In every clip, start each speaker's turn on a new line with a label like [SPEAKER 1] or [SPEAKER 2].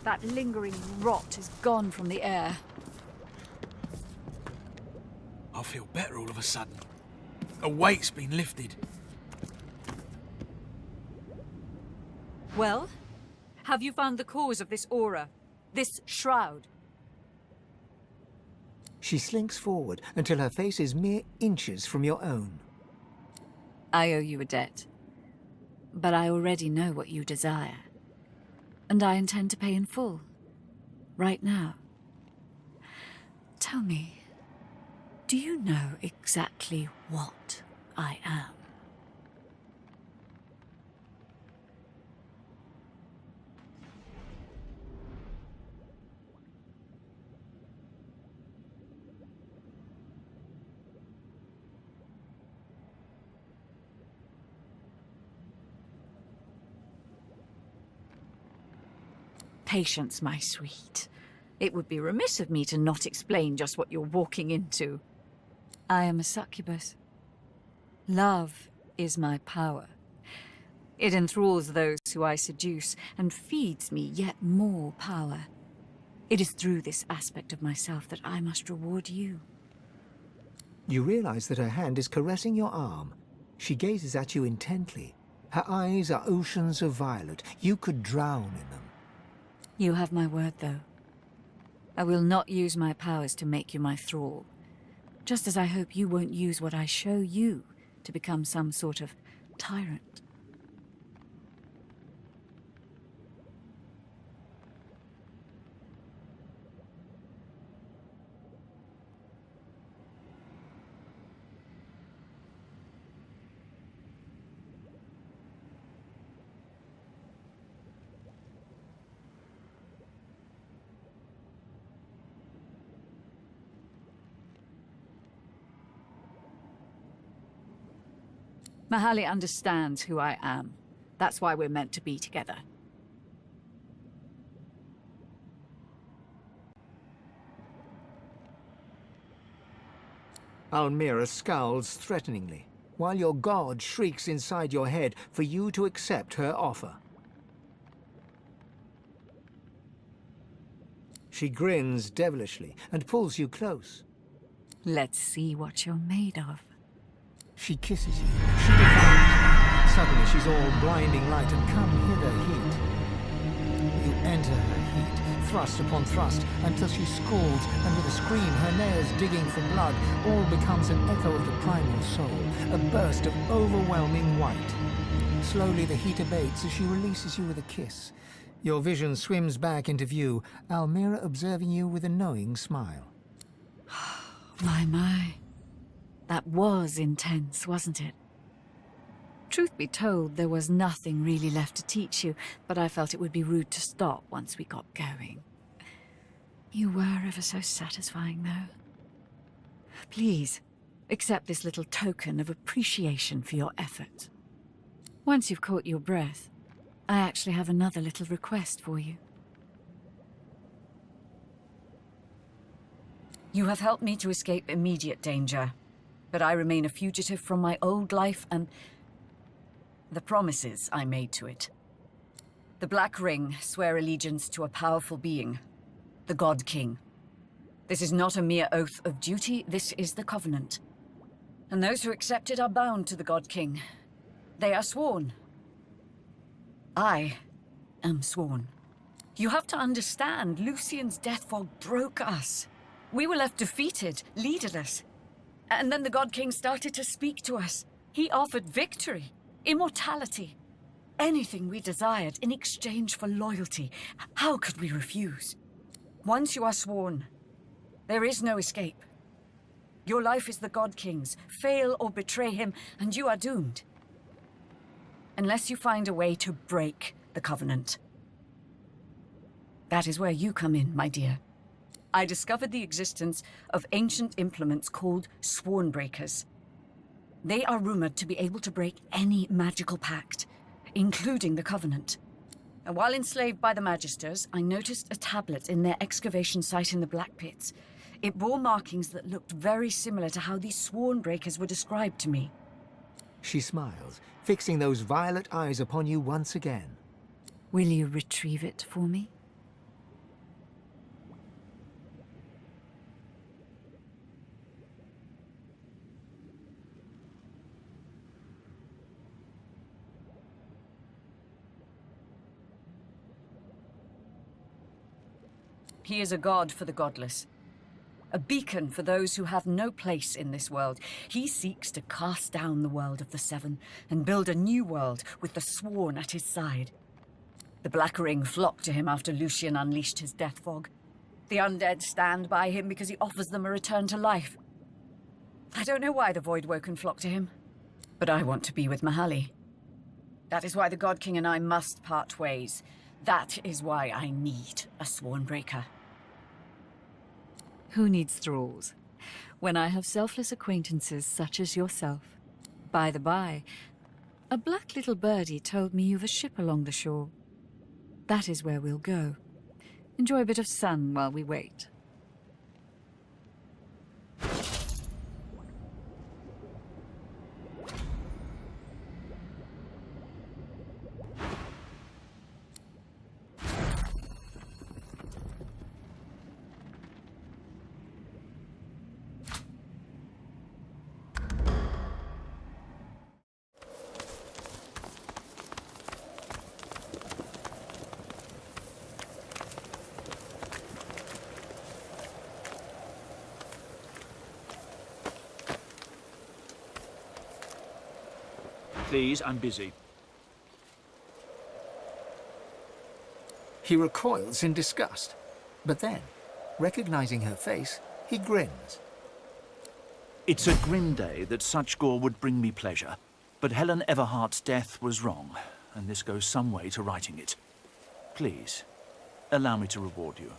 [SPEAKER 1] That lingering rot is gone from the air.
[SPEAKER 2] I feel better all of a sudden. A weight's been lifted.
[SPEAKER 1] Well, have you found the cause of this aura? This shroud?
[SPEAKER 3] She slinks forward until her face is mere inches from your own.
[SPEAKER 1] I owe you a debt. But I already know what you desire. And I intend to pay in full. Right now. Tell me, do you know exactly what I am? Patience, my sweet. It would be remiss of me to not explain just what you're walking into. I am a succubus. Love is my power. It enthralls those who I seduce and feeds me yet more power. It is through this aspect of myself that I must reward you.
[SPEAKER 3] You realize that her hand is caressing your arm. She gazes at you intently. Her eyes are oceans of violet. You could drown in them.
[SPEAKER 1] You have my word, though. I will not use my powers to make you my thrall. Just as I hope you won't use what I show you to become some sort of tyrant. Mahali understands who I am. That's why we're meant to be together.
[SPEAKER 3] Almira scowls threateningly, while your god shrieks inside your head for you to accept her offer. She grins devilishly and pulls you close.
[SPEAKER 1] Let's see what you're made of.
[SPEAKER 3] She kisses you. She defies you. Suddenly she's all blinding light and come hither heat. You enter her heat, thrust upon thrust, until she scalds, and with a scream, her nails digging for blood, all becomes an echo of the primal soul, a burst of overwhelming white. Slowly the heat abates as she releases you with a kiss. Your vision swims back into view, Almira observing you with a knowing smile.
[SPEAKER 1] My. That was intense, wasn't it? Truth be told, there was nothing really left to teach you, but I felt it would be rude to stop once we got going. You were ever so satisfying, though. Please, accept this little token of appreciation for your effort. Once you've caught your breath, I actually have another little request for you. You have helped me to escape immediate danger, but I remain a fugitive from my old life and the promises I made to it. The Black Ring swear allegiance to a powerful being, the God King. This is not a mere oath of duty, this is the Covenant. And those who accept it are bound to the God King. They are sworn. I am sworn. You have to understand, Lucien's death fog broke us. We were left defeated, leaderless. And then the God King started to speak to us. He offered victory, immortality, anything we desired in exchange for loyalty. How could we refuse? Once you are sworn, there is no escape. Your life is the God King's. Fail or betray him, and you are doomed. Unless you find a way to break the Covenant. That is where you come in, my dear. I discovered the existence of ancient implements called Swornbreakers. They are rumored to be able to break any magical pact, including the Covenant. And while enslaved by the Magisters, I noticed a tablet in their excavation site in the Black Pits. It bore markings that looked very similar to how these Swornbreakers were described to me.
[SPEAKER 3] She smiles, fixing those violet eyes upon you once again.
[SPEAKER 1] Will you retrieve it for me? He is a god for the godless. A beacon for those who have no place in this world. He seeks to cast down the world of the Seven and build a new world with the Sworn at his side. The Black Ring flock to him after Lucian unleashed his death fog. The undead stand by him because he offers them a return to life. I don't know why the Voidwoken flock to him, but I want to be with Mahalli. That is why the God King and I must part ways. That is why I need a Swornbreaker.
[SPEAKER 4] Who needs thralls when I have selfless acquaintances such as yourself? By the by, a black little birdie told me you've a ship along the shore. That is where we'll go. Enjoy a bit of sun while we wait.
[SPEAKER 5] Please, I'm busy.
[SPEAKER 3] He recoils in disgust, but then, recognizing her face, he grins.
[SPEAKER 5] It's a grim day that such gore would bring me pleasure, but Helen Everhart's death was wrong, and this goes some way to righting it. Please, allow me to reward you.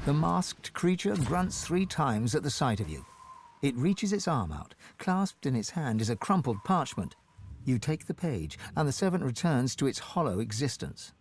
[SPEAKER 3] The masked creature grunts 3 times at the sight of you. It reaches its arm out. Clasped in its hand is a crumpled parchment. You take the page, and the servant returns to its hollow existence.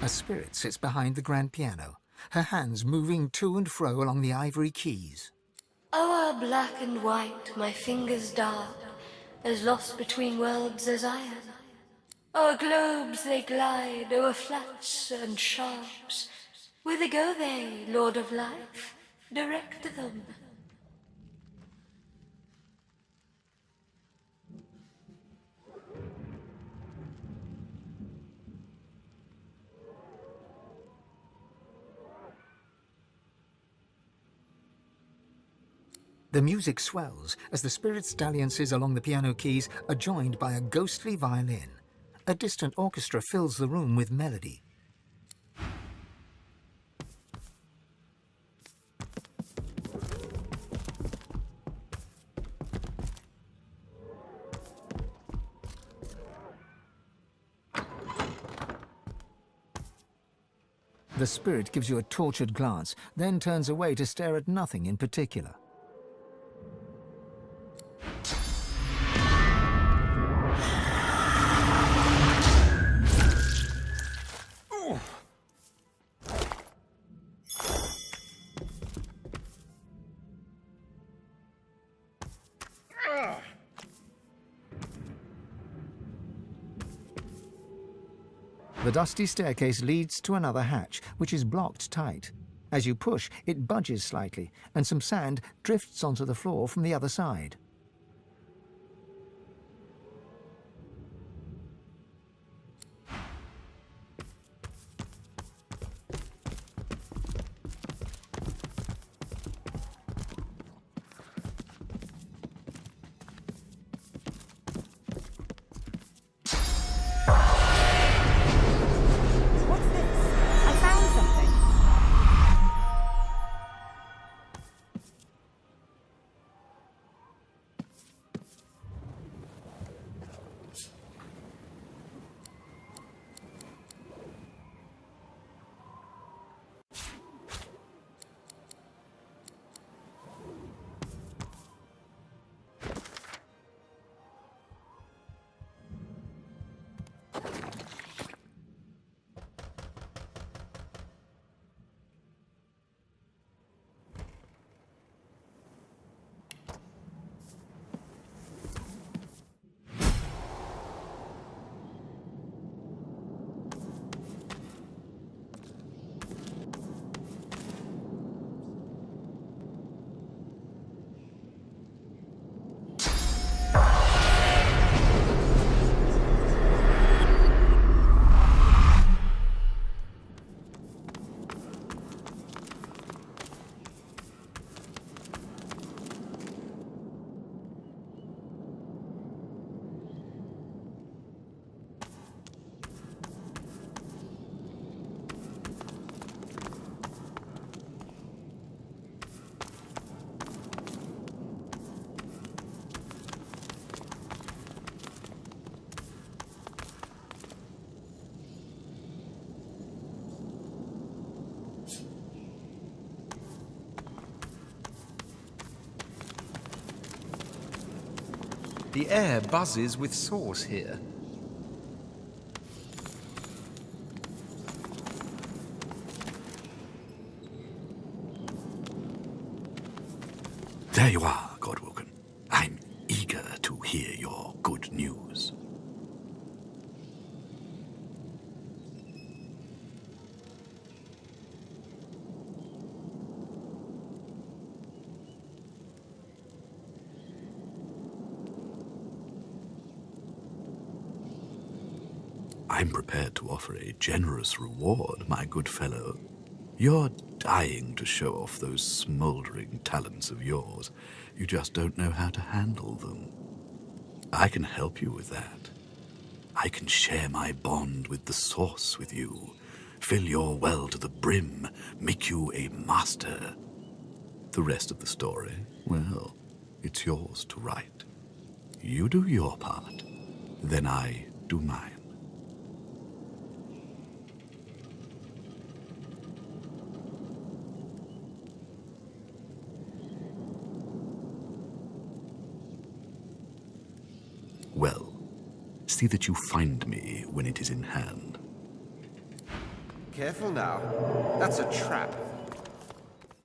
[SPEAKER 3] A spirit sits behind the grand piano, her hands moving to and fro along the ivory keys.
[SPEAKER 6] O'er black and white, my fingers dart, as lost between worlds as I am. O'er globes they glide, o'er flats and sharps. Whither go they, Lord of Life? Direct them.
[SPEAKER 3] The music swells as the spirit's dalliances along the piano keys are joined by a ghostly violin. A distant orchestra fills the room with melody. The spirit gives you a tortured glance, then turns away to stare at nothing in particular. The dusty staircase leads to another hatch, which is blocked tight. As you push, it budges slightly, and some sand drifts onto the floor from the other side.
[SPEAKER 7] The air buzzes with sauce here.
[SPEAKER 8] There you are, Godwoken. I'm eager to hear your good news. I'm prepared to offer a generous reward, my good fellow. You're dying to show off those smoldering talents of yours. You just don't know how to handle them. I can help you with that. I can share my bond with the source with you, fill your well to the brim, make you a master. The rest of the story, well, it's yours to write. You do your part, then I do mine. Well, see that you find me when it is in hand.
[SPEAKER 7] Careful now. That's a trap.